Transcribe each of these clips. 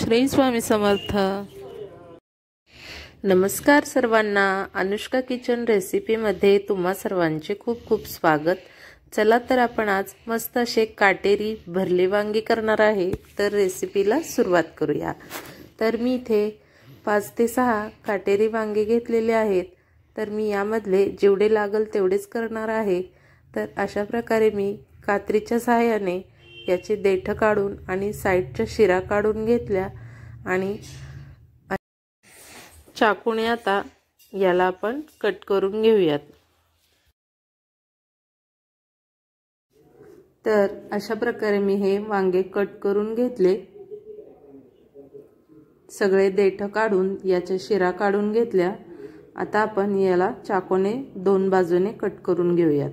श्री स्वामी समर्थ। नमस्कार सर्वांना, अनुष्का किचन रेसिपीमध्ये तुम्हा सर्वांचे खूप खूप स्वागत। चला तर आपण आज मस्त असे काटेरी भरले वांगी करणार आहे, तर रेसिपीला सुरुवात करूया। तर मी इथे 5 ते 6 काटेरी वांगे घेतलेले आहेत। तर मी यामधले जेवढे लागल तेवढेच करणार आहे। तर अशा प्रकारे मी कात्रीच्या सहाय्याने याचे देठ काढून आणि साइडच्या शिरा काढून घेतल्या आणि चाकूने आता याला आपण कट करून घेऊयात। तर अशा प्रकारे मी हे वांगे कट करून घेतले, सगळे देठ काढून याच्या शिरा काढून घेतल्या। आता आपण याला चाकूने 2 बाजूने कट करून घेऊयात।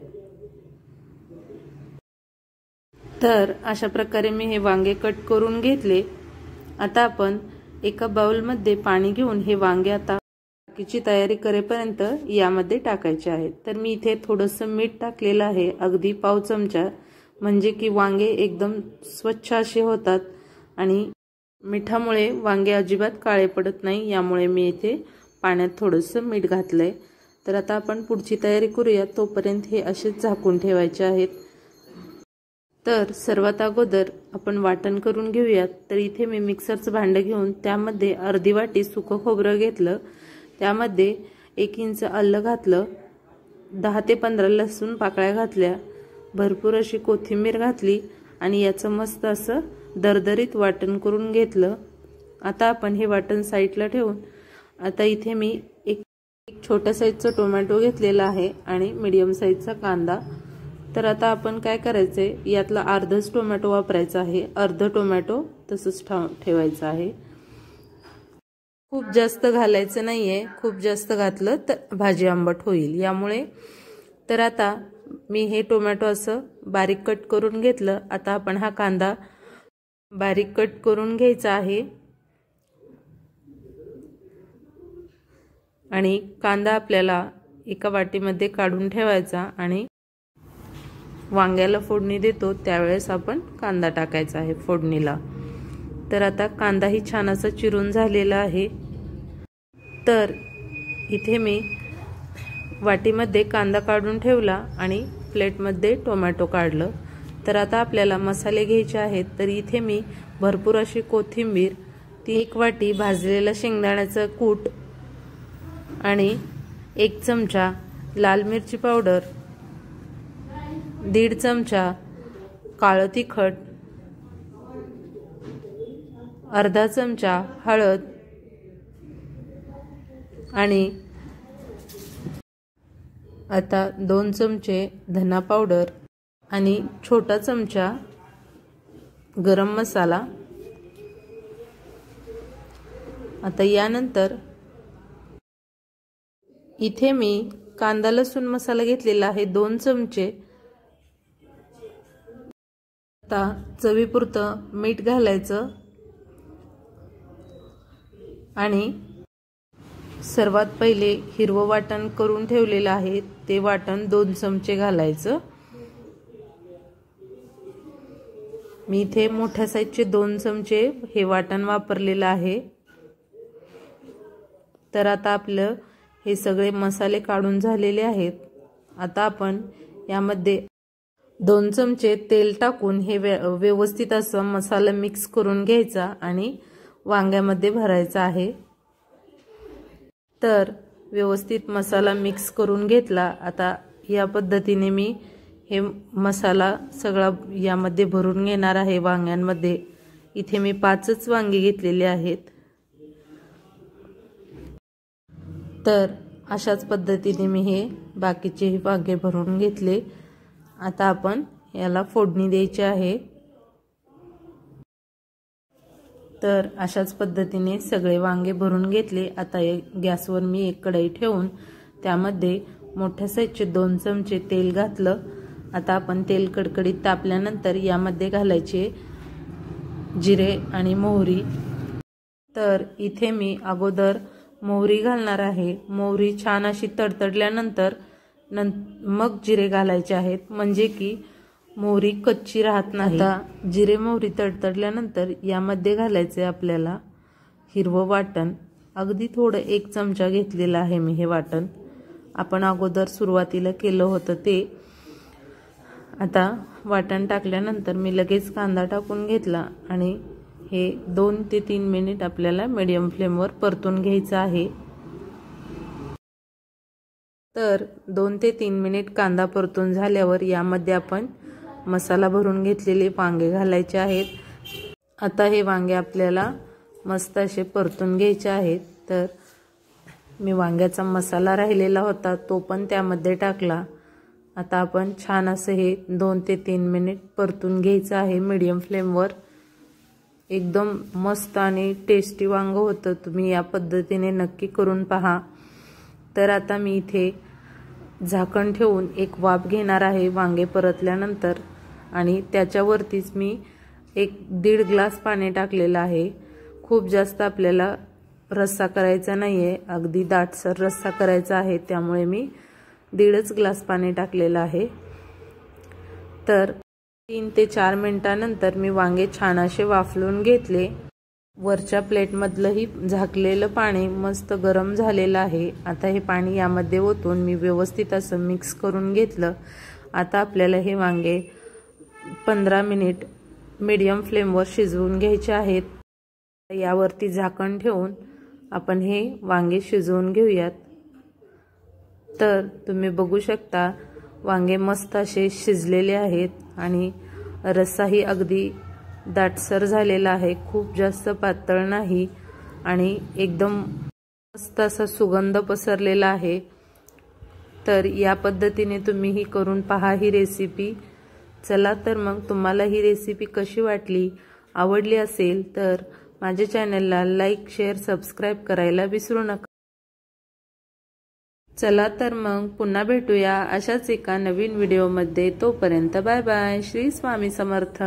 तर अशा प्रकारे मी हे वांगे कट करून घेतले। आता आपण एका बाउल मध्ये पाणी घेऊन हे वांगे आता बाकीची तयारी करेपर्यंत यामध्ये टाकायचे आहेत। तर मी इथे थोडंसं मीठ टाकलेलं आहे, अगदी पाव चमचा, म्हणजे की वांगे एकदम स्वच्छ असे होतात आणि मिठामुळे वांगे अजिबात काळे पडत नाही, यामुळे मी इथे पाण्यात थोडंसं मीठ घातलंय। तर आता आपण पुढची तयारी करूया, तोपर्यंत हे असेच झाकून ठेवायचे आहेत। तर सर्वात अगोदर आपण वाटण करून घेऊयात। तर इथे मी मिक्सरचं भांडं घेऊन त्यामध्ये अर्धी वाटी सुकं खोबरं घेतलं, त्यामध्ये 1 इंच आलं घातलं, 10 ते 15 लसूण पाकळ्या घातल्या, भरपूर अशी कोथिंबीर घातली आणि याचं मस्त असं दरदरीत वाटण करून घेतलं। आता आपण हे वाटण साईडला ठेवून आता इथे मी एक छोट्या साईजचा टोमॅटो घेतलेला आहे आणि मीडियम साईजचा कांदा। तर आता आपण काय करायचंय, यातला अर्धच टोमॅटो वापरायचा आहे, अर्ध टोमॅटो तसंच ठेवायचं आहे। खूप जास्त घालायचं नाहीये, खूप जास्त घातलं तर भाजी आंबट होईल यामुळे। तर आता मी हे टोमॅटो असं बारीक कट करून घेतलं। आता आपण हा कांदा बारीक कट करून घ्यायचा आहे आणि कांदा आपल्याला एका वाटीमध्ये काढून ठेवायचा आणि वांग्याला फोडणी देतो त्यावेळेस आपण कांदा टाकायचा आहे फोडणीला। तर आता कांदाही छान असा चिरून झालेला आहे। तर इथे मी वाटीमध्ये कांदा काढून ठेवला आणि प्लेटमध्ये टोमॅटो काढलं। तर आता आपल्याला मसाले घ्यायचे आहेत। तर इथे मी भरपूर अशी कोथिंबीर, 1 वाटी भाजलेला शेंगदाण्याचं कूट आणि 1 चमचा लाल मिरची पावडर, 1.5 चमचा काळं तिखट, अर्धा चमचा हळद आणि आता 2 चमचे धना पावडर आणि छोटा चमचा गरम मसाला। आता यानंतर इथे मी कांदा लसूण मसाला घेतलेला आहे 2 चमचे। आता चवीपुरतं मीठ घालायचं आणि सर्वात पहिले हिरवं वाटण करून ठेवलेलं आहे ते वाटण 2 चमचे घालायचं। मी इथे मोठ्या साईजचे 2 चमचे हे वाटण वापरलेलं आहे। तर आता आपलं हे सगळे मसाले काढून झालेले आहेत। आता आपण यामध्ये 2 चमचे तेल टाकून हे व्यवस्थित असं मसाला मिक्स करून घ्यायचा आणि वांग्यामध्ये भरायचा आहे। तर व्यवस्थित मसाला मिक्स करून घेतला। आता या पद्धतीने मी हे मसाला सगळा यामध्ये भरून घेणार आहे वांग्यांमध्ये। इथे मी 5च वांगी घेतलेले आहेत। तर अशाच पद्धतीने मी हे बाकीचे वांगे भरून घेतले। आता आपण याला फोडणी द्यायची आहे। तर अशाच पद्धतीने सगळे वांगे भरून घेतले। आता गॅसवर मी एक कढई ठेवून त्यामध्ये मोठ्या साईजचे 2 चमचे तेल घातलं। आता आपण तेल कडकडीत तापल्यानंतर यामध्ये घालायचे जिरे आणि मोहरी। तर इथे मी अगोदर मोहरी घालणार आहे। मोहरी छान अशी तडतडल्यानंतर मग जिरे घालायचे आहेत, म्हणजे की मोहरी कच्ची राहत नाही। आता जिरे मोहरी तडतडल्यानंतर यामध्ये घालायचे आपल्याला हिरवं वाटण। अगदी थोडं 1 चमचा घेतलेलं आहे मी हे वाटण, आपण अगोदर सुरुवातीला केलं होतं ते। आता वाटण टाकल्यानंतर मी लगेच कांदा टाकून घेतला आणि हे 2 ते 3 मिनिट आपल्याला मीडियम फ्लेमवर परतून घ्यायचं आहे। तर 2 ते 3 मिनिट कांदा परतून झाल्यावर यामध्ये आपण मसाला भरून घेतलेले वांगे घालायचे आहेत। आता हे वांगे आपल्याला मस्त असे परतून घ्यायचे आहेत। तर मी वांग्याचा मसाला राहिलेला होता तो पण त्यामध्ये टाकला। आता आपण छान असं हे 2 ते 3 मिनिट परतून घ्यायचं आहे मीडियम फ्लेमवर। एकदम मस्त आणि टेस्टी वांग होतं, तुम्ही या पद्धतीने नक्की करून पहा। तर आता मी इथे झाकण ठेवून एक वाफ घेणार आहे वांगे परतल्यानंतर आणि त्याच्यावरतीच मी 1-1.5 ग्लास पाणी टाकलेलं आहे। खूप जास्त आपल्याला रस्सा करायचा नाहीये, अगदी दाटसर रस्सा करायचा आहे, त्यामुळे मी 1.5 ग्लास पाणी टाकलेलं आहे। तर 3 ते 4 मिनिटांनंतर मी वांगे छान असे वाफलून घेतले। वरच्या प्लेटमधलंही झाकलेलं पाणी मस्त गरम झालेलं आहे। आता हे पाणी यामध्ये ओतून मी व्यवस्थित असं मिक्स करून घेतलं। आता आपल्याला हे वांगे 15 मिनिट मीडियम फ्लेमवर शिजवून घ्यायचे आहेत। यावरती झाकण ठेवून आपण हे वांगे शिजवून घेऊयात। तर तुम्ही बघू शकता वांगे मस्त असे शिजलेले आहेत आणि रस्साही अगदी दाटसर झालेला आहे, खूप जास्त पातळ नाही आणि एकदम मस्त असा सुगंध पसरलेला आहे। तर या पद्धतीने तुम्ही ही करून पहा ही रेसिपी। चला तर मग तुम्हाला ही रेसिपी कशी वाटली, आवडली असेल तर माझ्या चॅनलला लाईक, शेअर, सबस्क्राईब करायला विसरू नका। चला तर मग पुन्हा भेटूया अशाच एका नवीन व्हिडिओमध्ये। तोपर्यंत बाय बाय। श्री स्वामी समर्थ।